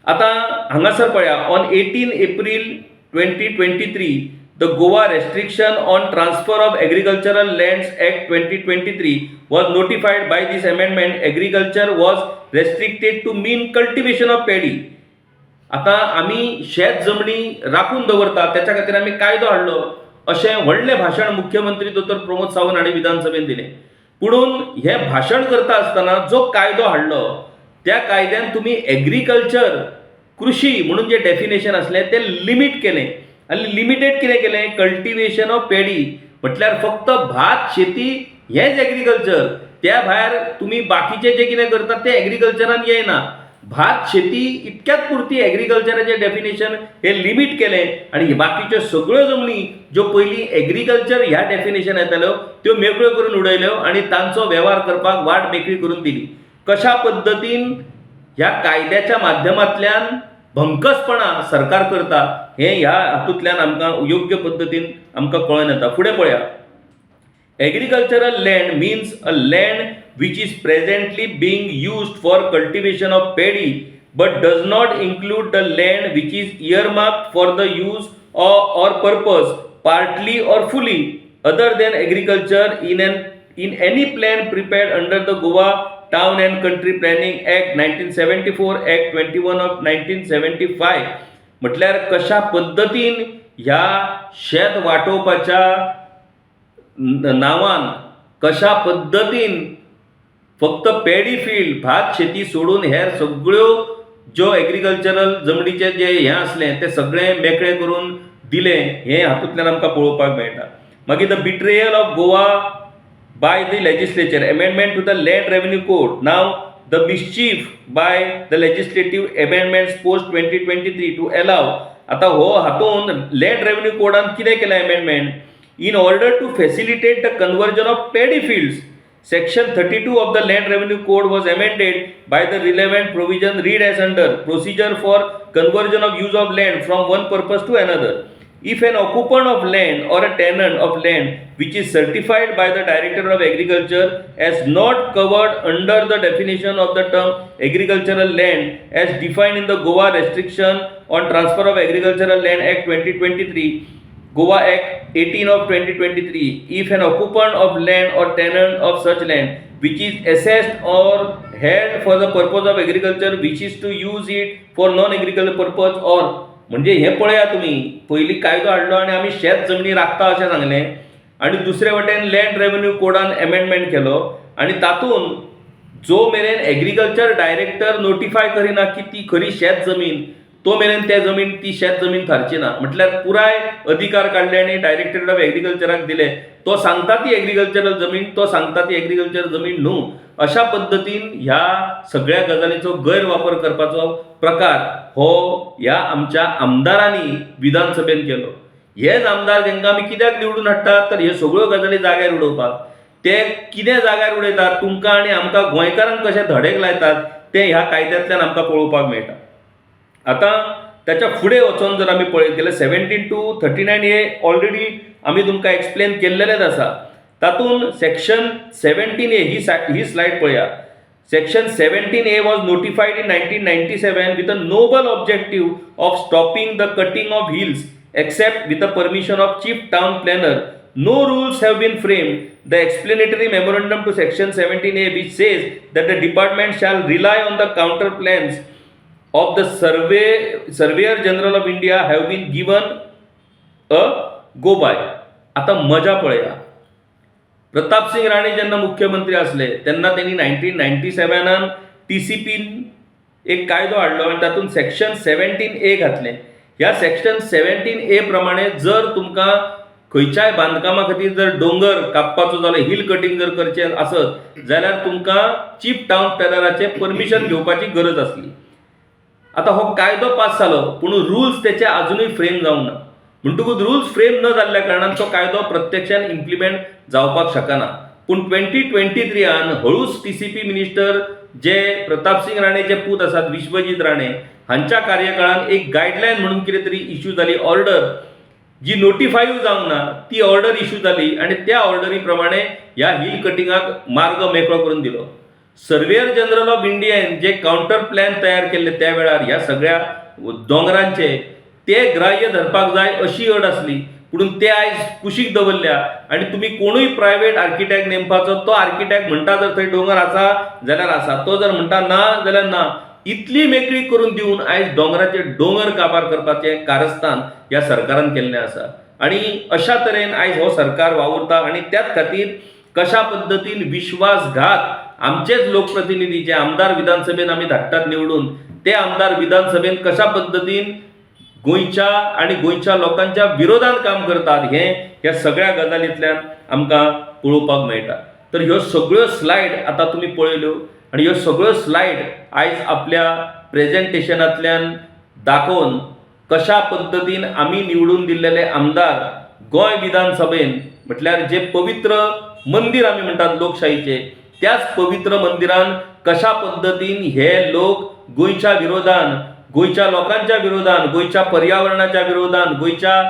आतां हांगासर पळया. On 18 April 2023 the Goa Restriction on Transfer of Agricultural Lands Act 2023 was notified. By this amendment, agriculture was restricted to mean cultivation of paddy. आता आमी शेत जमनी राखून दवरता त्याच्या खातीर आमी कायदो हाडलो अशें व्हडलें भाशण मुख्यमंत्री दोतोर प्रमोद सावंत हांणी विधानसभेन दिलें. पुणून हे भाशण करता आसतना जो कायदो हाडलो त्या कायद्यान तुमी एग्रीकल्चर, कृषी म्हणून जे डेफिनेशन आसलें ते लिमीट केलें आनी लिमिटेड कितें केलें, कल्टिवेशन ऑफ पेडी, म्हटल्यार फक्त भात शेती हेंच एग्रीकल्चर. त्या भायर तुमी बाकीचे जे कितें करतात ते एग्रीकल्चरान येयना. भात शेती इतक्याच पुरती एग्रीकल्चराचें डेफिनेशन हे लिमीट केलें आनी बाकीच्यो सगळ्यो जमनी ज्यो पयलीं एग्रीकल्चर ह्या डेफिनेशन येताल्यो त्यो मेकळ्यो करून उडयल्यो आनी तांचो वेव्हार करपाक वाट मेकळी करून दिली. कशा पद्दतीन ह्या कायद्याच्या माध्यमांतल्यान भंकसपणा सरकार करता हे ह्या हातूंतल्यान आमकां योग्य पद्दतीन आमकां कळून येता. फुडें पळया. Agricultural land means a land which is presently being used for cultivation of paddy but does not include the land which is earmarked for the use or purpose partly or fully other than agriculture in any plan prepared under the Goa Town and Country Planning Act 1974, Act 21 of 1975. म्हटल्यार कशा पद्धतीन ह्या शेत वाटोवपाच्या नावान कशा पद्धतीन फक्त पेडी field, भात शेती सोडून हेर सगळ्यो ज्यो एग्रीकल्चरल जमनीचे जे हें आसलें ते सगळें मेकळें करून दिलें हें हातूंतल्यान आमकां पळोवपाक मेळटा. मागीर the betrayal of Goa by the legislature, amendment to the land revenue code. Now the mischief by the legislative amendments post 2023 to allow. आता हो हातून लँड रेव्हेन्यू कोडान कितें केलें amendment? In order to facilitate the conversion of paddy fields, Section 32 of the Land Revenue Code was amended by the relevant provision read as under procedure for conversion of use of land from one purpose to another. If an occupant of land or a tenant of land which is certified by the Director of Agriculture as not covered under the definition of the term agricultural land as defined in the Goa Restriction on Transfer of Agricultural Land Act 2023, Goa Act 18 of 2023, if an occupant of land or tenant of such land which is assessed or held for the purpose of agriculture wishes to use it for non-agricultural purpose or, म्हणजे हे पळया तुम्ही, पयली कायदो हाडलो आनी आमी शेत जमनी राखता अशें सांगलें आनी दुसरे वटेन लँड रेव्हेन्यू कोडान अमेंडमेंट केलो आनी तातूंत जो मेरेन एग्रीकल्चर डायरेक्टर नोटिफाय करिना की ती खरी शेत जमीन तो मेरेन ते जमीन ती शेत जमीन थारची ना. म्हटल्यार पुराय अधिकार काढले आनी डायरेक्टरेट ऑफ एग्रीकल्चराक दिले. तो सांगता ती एग्रीकल्चरल जमीन, तो सांगता ती एग्रीकल्चर जमीन न्हू. अशा पद्दतीन ह्या सगळ्या गजालींचो गैरवापर करपाचो प्रकार हो ह्या आमच्या आमदारांनी विधानसभेन केलो. हेच आमदार जेंकां आमी कित्याक निवडून हाडटात तर ह्यो सगळ्यो गजाली जाग्यार उडोवपाक. ते कितें जाग्यार उडयतात, तुमकां आनी आमकां गोंयकारांक कशे धडेक लायतात ते ह्या कायद्यांतल्यान आमकां पळोवपाक मेळटा. आता त्याच्या फुडें वचून जर आमी पळयत जाल्यार 17 to 39 हे ऑलरेडी आमी तुमकां एक्सप्लेन केल्लेलेच आसा. तातूंत सेक्शन 17A ही स्लायड पळया. Section 17A was notified in 1997 with a noble objective of stopping the cutting of hills except with the permission of chief town planner. No rules have been framed. The explanatory memorandum to section 17A which says that the department shall rely on the counter plans of the Surveyor General of India have been given a go by. आता मजा पळया. प्रताप सिंग राणे जेन्ना मुख्यमंत्री असले तेन्ना त्यांनी 1997 TCPन एक कायदो हाडलो आनी तातूंत सेक्शन 17A घातलें. ह्या सेक्शन 17A प्रमाणे जर तुमकां खंयच्याय बांदकामा खातीर जर डोंगर कापपाचो जालो, हिल कटिंग जर करचें आसत जाल्यार तुमकां चीफ टावन प्लॅनराचें परमिशन घेवपाची गरज आसली. आता हो कायदो पास जालो पूण रुल्स त्याचे अजूनही फ्रेम जावंक ना. म्हणटकूच रुल्स फ्रेम न जाल्ल्या कारणान तो कायदो प्रत्यक्षान इम्प्लिमेंट जावपाक शकना. पूण 2023 हळूच TCP मिनिस्टर जे प्रताप सिंग राणेचे पूत आसात विश्वजीत राणे हांच्या कार्यकाळान एक गायडलायन म्हणून कितें तरी इश्यू जाली, ऑर्डर जी नोटिफायूय जावंक ना ती ऑर्डर इश्यू जाली आनी त्या ऑर्डरी प्रमाणे ह्या हिल कटिंगाक मार्ग मेकळो करून दिलो. सर्वेयर जनरल ऑफ इंडियान जे काउंटर प्लॅन तयार केल्ले त्या वेळार ह्या सगळ्या दोंगरांचे ते ग्राह्य धरपाक जाय अशी अट आसली. पूण ते आयज कुशीक दवरल्या आनी तुमी कोणूय प्रायवेट आर्किटेक्ट नेमपाचो, तो आर्किटेक्ट म्हणटा जर थंय डोंगर आसा जाल्यार आसा, तो जर म्हणटा ना जाल्यार ना. इतली मेकळी करून दिवन आयज दोंगराचे दोंगर काबार करपाचें कारस्थान ह्या सरकारान केल्लें आसा. आनी अशा तरेन आयज हो सरकार वावुरता आनी त्याच खातीर कशा पद्दतीन विश्वासघात आमचेच लोकप्रतिनिधी जे आमदार विधानसभेन आमी धाडटात निवडून, ते आमदार विधानसभेन कशा पद्दतीन गोंयच्या आणि गोंयच्या लोकांच्या विरोधात काम करतात हे ह्या सगळ्या गजालींतल्यान आमकां पळोवपाक मेळटा. तर ह्यो सगळ्यो स्लायड आतां तुमी पळयल्यो आनी ह्यो सगळ्यो स्लायड आयज आपल्या प्रेझेंटेशनांतल्यान दाखोवन कशा पद्दतीन आमी निवडून दिल्लेले आमदार गोंय विधानसभेन म्हटल्यार जे पवित्र मंदिर आमी म्हणटात लोकशाहीचे, त्याच पवित्र मंदिरान कशा पद्दतीन हे लोक गोंयच्या विरोधान, गोंयच्या लोकांच्या विरोधान, गोंयच्या पर्यावरणाच्या विरोधान, गोंयच्या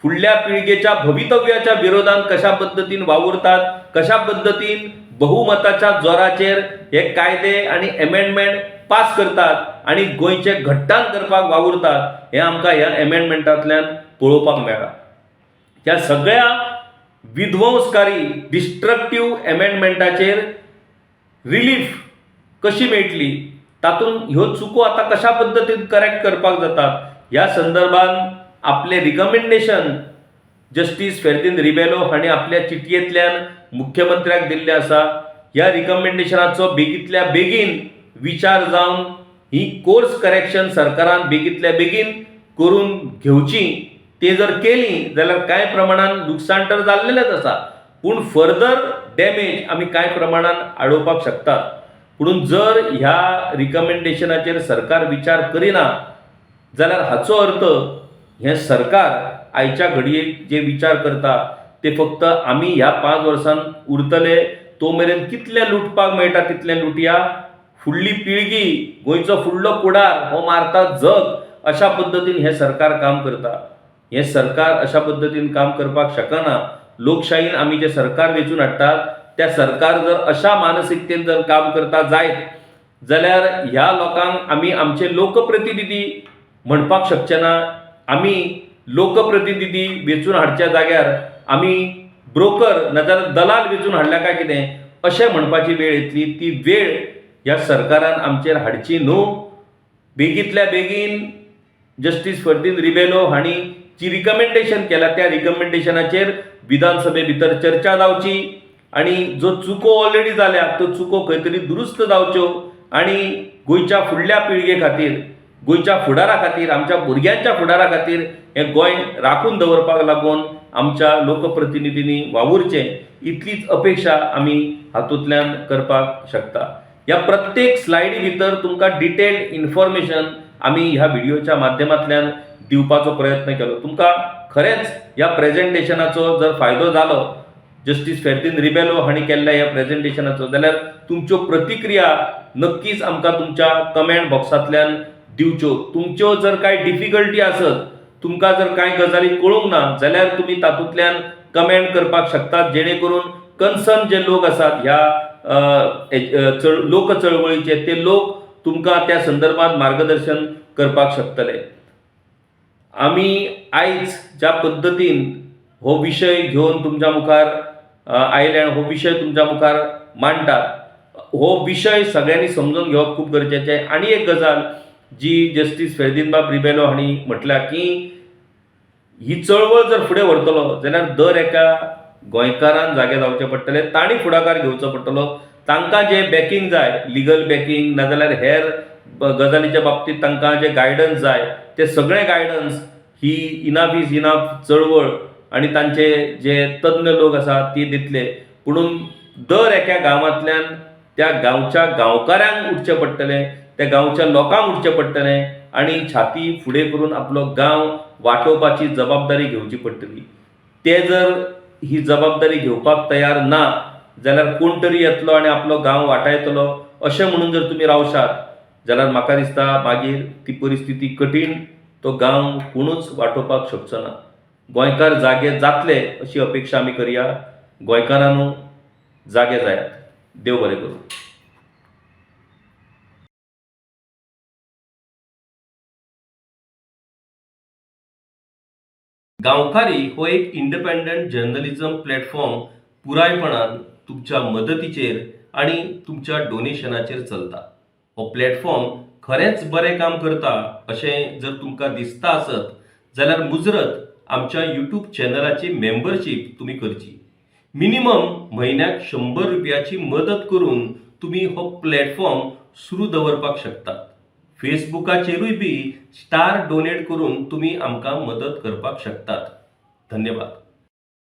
फुडल्या पिळगेच्या भवितव्याच्या विरोधान कशा पद्दतीन वावुरतात, कशा पद्दतीन बहुमताच्या जोराचेर हे कायदे आणि अमेंडमेंट पास करतात आणि गोंयचे घट्टान करपाक वावुरतात हे आमकां ह्या अमेंडमेंटांतल्यान पळोवपाक मेळ्ळा. ह्या सगळ्या विध्वंसकारी डिस्ट्रक्टिव्ह अमेंडमेंटाचेर रिलीफ कशी मेळटली, तातूंत ह्यो चुको आतां कशा पद्दतीन करेक्ट करपाक जातात ह्या संदर्भात आपले रिकमेंडेशन जस्टीस फेर्दिन रिबेलो हांणी आपल्या चिटयेंतल्यान मुख्यमंत्र्याक दिल्ले आसा. ह्या रिकमेंडेशनाचो बेगींतल्या बेगीन विचार जावन ही कोर्स करेक्शन सरकारान बेगींतल्या बेगीन करून घेवची. ते जर केली जाल्यार कांय प्रमाणात लुकसाण तर जाल्लेलेच आसा पूण फर्दर डॅमेज आमी कांय प्रमाणात आडोवपाक शकतात. पूण जर ह्या रिकमेंडेशनाचेर सरकार विचार करिना जाल्यार हाचो अर्थ हे सरकार आयच्या घडयेक जे विचार करता ते फक्त आमी ह्या 5 वर्सांत उरतले तो मेरेन कितले लुटपाक मेळटा तितले लुटया, फुडली पिळगी, गोंयचो फुडलो फुडार हो मारता जग, अशा पद्दतीन हे सरकार काम करता. हे सरकार अशा पद्दतीन काम करपाक शकना. लोकशाहीन आमी जे सरकार वेचून हाडटात त्या सरकार जर अशा मानसिकतेन जर काम करता जायत जाल्यार ह्या लोकांक आमी आमचे लोकप्रतिनिधी म्हणपाक शकचे ना. आमी लोकप्रतिनिधी वेचून हाडच्या जाग्यार आमी ब्रोकर नाजाल्यार दलाल वेचून हाडल्या काय कितें अशें म्हणपाची वेळ येतली. ती वेळ ह्या सरकारान आमचेर हाडची न्हू. बेगींतल्या बेगीन जस्टीस फर्दिन रिबेलो हांणी जी रिकमेंडेशन केला त्या रिकमेंडेशनाचेर विधानसभे भितर चर्चा जावची आणि जो चुको ऑलरेडी जाल्या तो चुको खंय तरी दुरुस्त जावच्यो आणि गोंयच्या फुडल्या पिळगे खातीर गोंयच्या फुडारा खातीर, आमच्या भुरग्यांच्या फुडारा खातीर हें गोंय राखून दवरपाक लागून आमच्या लोकप्रतिनिधींनी वावुरचें, इतलीच अपेक्षा आमी हातूंतल्यान करपाक शकता. ह्या प्रत्येक स्लायडी भितर तुमकां डिटेल्ड इन्फॉर्मेशन आमी ह्या व्हिडिओच्या माध्यमांतल्यान दिवपाचो प्रयत्न केलो. तुमकां खरेंच ह्या प्रेझेंटेशनाचो जर फायदो जालो, जस्टीस फेर्दिन रिबेलो हांणी केल्ल्या ह्या प्रेझेंटेशनाचो, जाल्यार तुमच्यो प्रतिक्रिया नक्कीच आमकां तुमच्या कमेंट बॉक्सांतल्यान दिवच्यो. तुमच्यो जर कांय डिफिकल्टी आसत, तुमकां जर कांय गजाली कळूंक ना, जाल्यार तुमी तातूंतल्यान कमेंट करपाक शकतात, जेणे करून कन्सर्न जे लोक आसात ह्या लोक चळवळीचे, ते लोक तुमकां त्या संदर्भात मार्गदर्शन करपाक शकतले. आमी आयज ज्या पद्दतीन हो विशय घेवन तुमच्या मुखार आयले, हो विशय तुमच्या मुखार मांडटात, हो विशय सगळ्यांनी समजून घेवप खूब गरजेचें. आनी एक गजाल जी जस्टीस फेर्दिनबाब रिबेलो हांणी म्हटल्या की ही चळवळ जर फुडें व्हरतलो जाल्यार दर एका गोंयकारान जागे जावचे पडटले, तांणी फुडाकार घेवचो पडटलो. तांकां जे बॅकींग जाय, लिगल बॅकींग नाजाल्यार हेर गजालीच्या बाबतींत तांकां जे गायडन्स जाय, ते सगळे guidance he enough is enough चळवळ आनी तांचे जे तज्ञ लोक आसात ती दितले. पुणून दर एका गांवांतल्यान त्या गांवच्या गांवकारांक उठचें पडटलें, त्या गांवच्या लोकांक उठचें पडटलें आनी छाती फुडें करून आपलो गांव वाटोवपाची जबाबदारी घेवची पडटली. ते जर ही जबाबदारी घेवपाक तयार ना जाल्यार कोण तरी येतलो आनी आपलो गांव वाटायतलो, अशें म्हणून जर तुमी रावशात जाल्यार म्हाका दिसता मागीर ती परिस्थिती कठीण, तो गांव कोणूच वाटोवपाक शकचो ना. गोंयकार जागे जातले अशी अपेक्षा आमी करया. गोंयकारांनो जागे जायात. देव बरें करूं. गांवकारी हो एक इंडिपेंडंट जर्नलिझम प्लॅटफॉर्म पुरायपणान तुमच्या मदतीचेर आणि तुमच्या डोनेशनाचेर चलता. हो प्लॅटफॉर्म खरेंच बरें काम करता अशें जर तुमकां दिसता आसत जाल्यार मुजरत आमच्या यूट्यूब चॅनलाची मेंबरशीप तुमी करची. मिनिमम म्हयन्याक 100 रुपयाची मदत करून तुमी हो प्लॅटफॉर्म सुरू दवरपाक शकतात. फेसबुकाचेरूय बी स्टार डोनेट करून तुमी आमकां मदत करपाक शकतात. धन्यवाद.